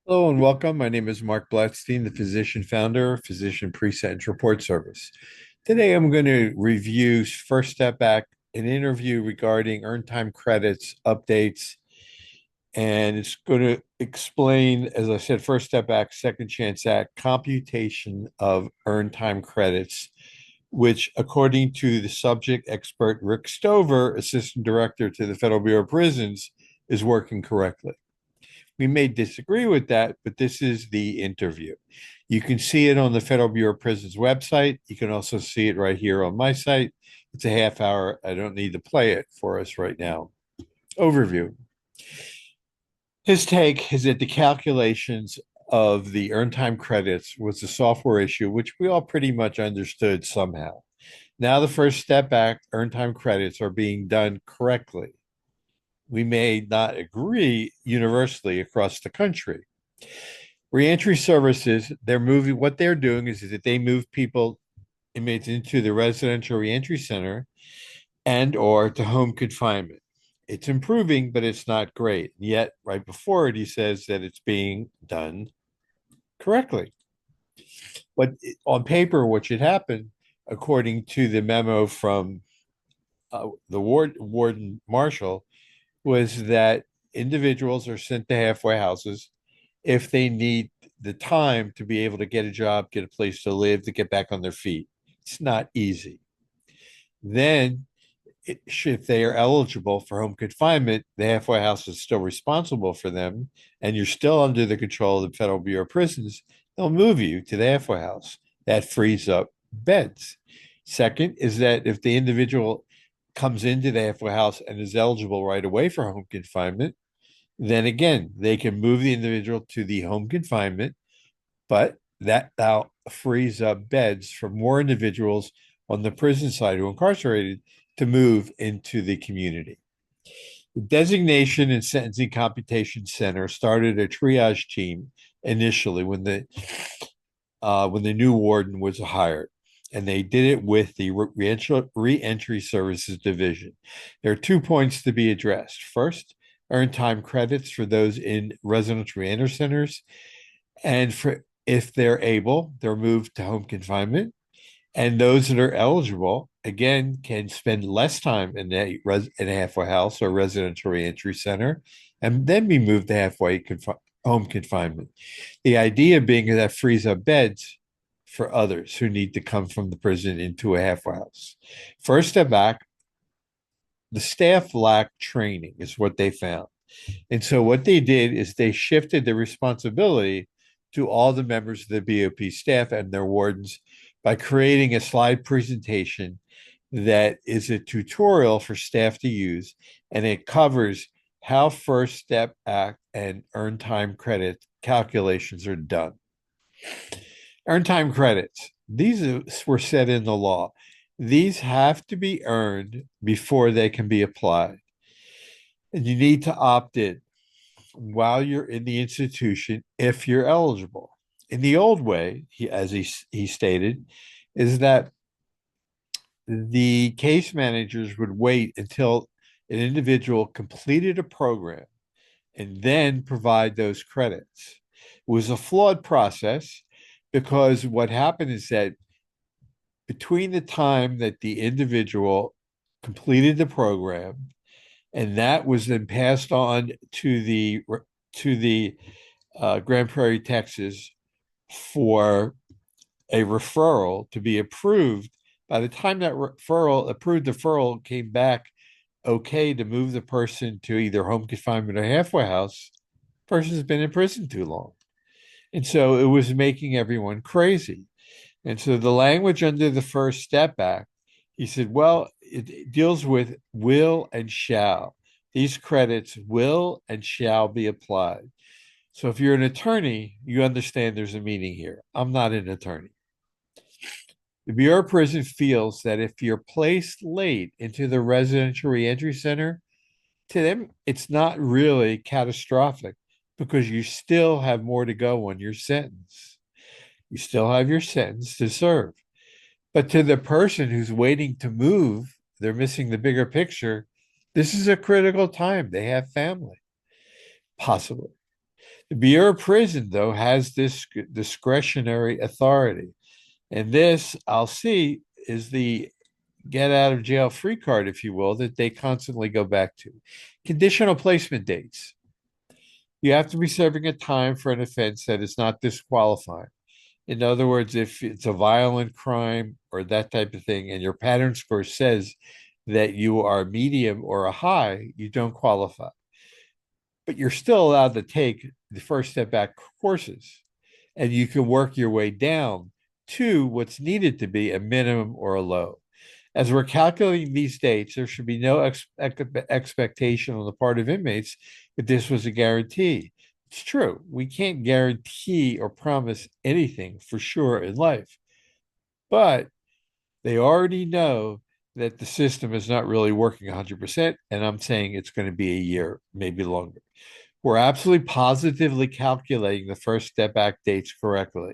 Hello and welcome. My name is Marc Blatstein, the physician founder of Physician Presentence Report Service. Today I'm going to review First Step Back, an interview regarding earned time credits updates, and it's going to explain, as I said, First Step Back, Second Chance Act, computation of earned time credits, which, according to the subject expert Rick Stover, Assistant Director to the Federal Bureau of Prisons, is working correctly. We may disagree with that, but this is the interview. You can see it on the Federal Bureau of Prisons website. You can also see it right here on my site. It's a half hour. I don't need to play it for us right now. Overview. His take is that the calculations of the earned time credits was a software issue, which we all pretty much understood somehow. Now, the First Step Back earned time credits are being done correctly. We may not agree universally across the country. Reentry services, they're moving, what they're doing is that they move people, inmates into the residential reentry center and or to home confinement. It's improving, but it's not great. Yet, right before it, he says that it's being done correctly. But on paper, what should happen, according to the memo from the warden marshal, was that individuals are sent to halfway houses if they need the time to be able to get a job, get a place to live, to get back on their feet. It's not easy. Then, if they are eligible for home confinement, the halfway house is still responsible for them, and you're still under the control of the Federal Bureau of Prisons. They'll move you to the halfway house. That frees up beds. Second is that if the individual comes into the halfway house and is eligible right away for home confinement, then again, they can move the individual to the home confinement, but that now frees up beds for more individuals on the prison side who are incarcerated to move into the community. The Designation and Sentencing Computation Center started a triage team initially when the new warden was hired, and they did it with the Reentry Services Division. There are 2 points to be addressed. First, earned time credits for those in residential reentry centers, and for if they're able, they're moved to home confinement. And those that are eligible, again, can spend less time in in a halfway house or residential reentry center and then be moved to home confinement. The idea being that frees up beds for others who need to come from the prison into a halfway house. First step back, the staff lacked training, is what they found. And so what they did is they shifted the responsibility to all the members of the BOP staff and their wardens by creating a slide presentation that is a tutorial for staff to use, and it covers how First Step Act and earned time credit calculations are done. Earned time credits, these were set in the law. These have to be earned before they can be applied. And you need to opt in while you're in the institution if you're eligible. In the old way, as he stated, is that the case managers would wait until an individual completed a program and then provide those credits. It was a flawed process because what happened is that between the time that the individual completed the program and that was then passed on to the Grand Prairie, Texas, for a referral to be approved. By the time that approved deferral came back okay to move the person to either home confinement or halfway house, the person's been in prison too long. And so it was making everyone crazy. And so the language under the First Step Act, he said, well, it deals with will and shall. These credits will and shall be applied. So if you're an attorney, you understand there's a meaning here. I'm not an attorney. The Bureau of Prison feels that if you're placed late into the residential reentry center, to them, it's not really catastrophic because you still have more to go on your sentence. You still have your sentence to serve. But to the person who's waiting to move, they're missing the bigger picture. This is a critical time. They have family, possibly. The Bureau of Prison, though, has this discretionary authority. And this, I'll see, is the get out of jail free card, if you will, that they constantly go back to. Conditional placement dates. You have to be serving a time for an offense that is not disqualifying. In other words, if it's a violent crime or that type of thing, and your pattern score says that you are medium or a high, you don't qualify. But you're still allowed to take the first step back courses, and you can work your way down to what's needed to be a minimum or a low. As we're calculating these dates, there should be no expectation on the part of inmates that this was a guarantee. It's true. We can't guarantee or promise anything for sure in life, but they already know that the system is not really working 100%. And I'm saying it's going to be a year, maybe longer. We're absolutely positively calculating the first step back dates correctly.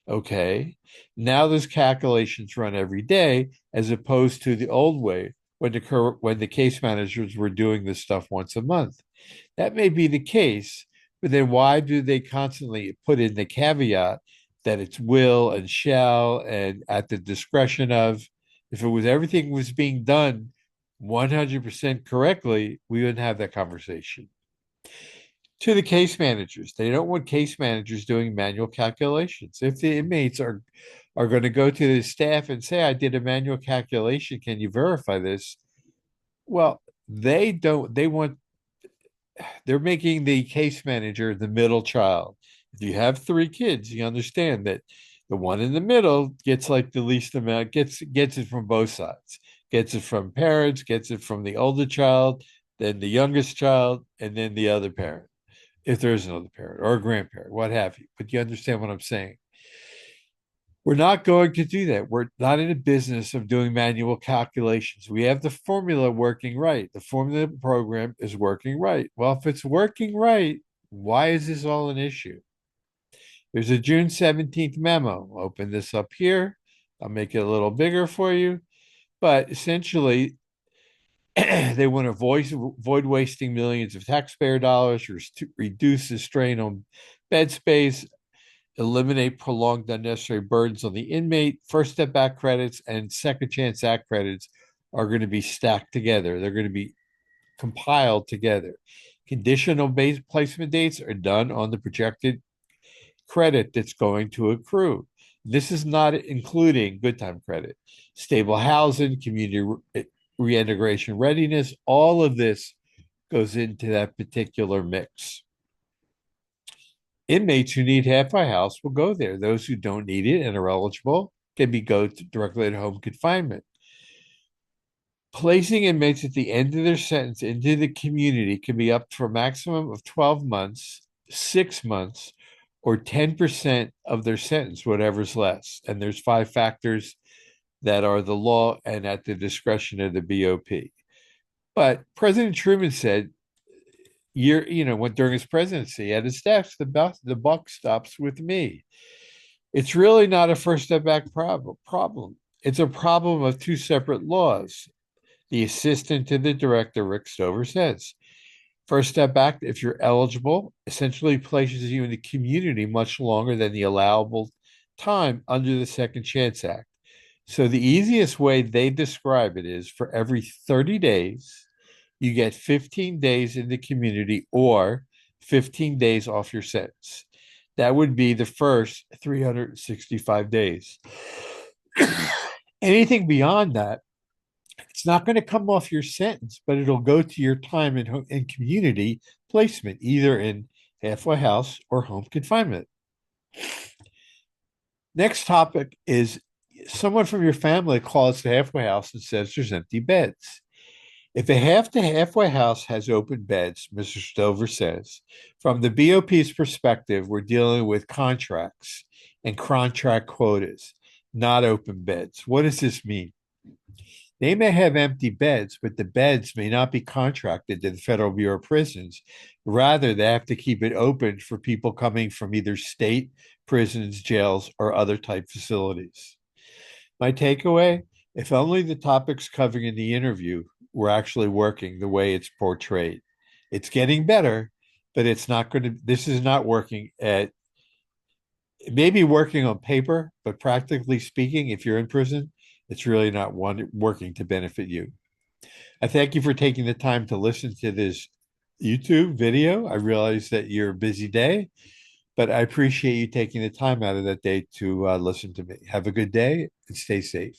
Okay. Now those calculations run every day as opposed to the old way when the case managers were doing this stuff once a month. That may be the case, but then why do they constantly put in the caveat that it's will and shall and at the discretion of? If it was everything was being done 100% correctly, we wouldn't have that conversation. To the case managers, they don't want case managers doing manual calculations. If the inmates are going to go to the staff and say, I did a manual calculation, can you verify this? Well, they don't, they want they're making the case manager the middle child. If you have three kids, you understand that the one in the middle gets like the least amount, gets it from both sides, gets it from parents, gets it from the older child, then the youngest child, and then the other parent, if there's another parent or a grandparent, what have you. But you understand what I'm saying. We're not going to do that. We're not in the business of doing manual calculations. We have the formula working right. The formula program is working right. Well, if it's working right, why is this all an issue? There's a June 17th memo. I'll open this up here. I'll make it a little bigger for you. But essentially, they want to avoid wasting millions of taxpayer dollars, reduce the strain on bed space, eliminate prolonged unnecessary burdens on the inmate. First step back credits and second chance act credits are going to be stacked together. They're going to be compiled together. Conditional base placement dates are done on the projected credit that's going to accrue. This is not including good time credit, stable housing, community reintegration readiness. All of this goes into that particular mix. Inmates who need halfway house will go there. Those who don't need it and are eligible can go directly to home confinement. Placing inmates at the end of their sentence into the community can be up for a maximum of 12 months, 6 months, or 10% of their sentence, whatever's less. And there's 5 factors that are the law and at the discretion of the BOP. But President Truman said, when during his presidency at his desk, the buck stops with me. It's really not a first step back problem. It's a problem of two separate laws. The assistant to the director, Rick Stover, says first step back, if you're eligible, essentially places you in the community much longer than the allowable time under the Second Chance Act. So the easiest way they describe it is for every 30 days, you get 15 days in the community or 15 days off your sentence. That would be the first 365 days. Anything beyond that, it's not going to come off your sentence, but it'll go to your time in community placement, either in halfway house or home confinement. Next topic is someone from your family calls the halfway house and says there's empty beds. If a halfway house has open beds, Mr. Stover says, from the BOP's perspective, we're dealing with contracts and contract quotas, not open beds. What does this mean? They may have empty beds, but the beds may not be contracted to the Federal Bureau of Prisons. Rather, they have to keep it open for people coming from either state prisons, jails, or other type facilities. My takeaway, if only the topics covered in the interview were actually working the way it's portrayed. It's getting better, but it's not going to, this is not working at, it may be working on paper, but practically speaking, if you're in prison, it's really not working to benefit you. I thank you for taking the time to listen to this YouTube video. I realize that you're a busy day, but I appreciate you taking the time out of that day to listen to me. Have a good day and stay safe.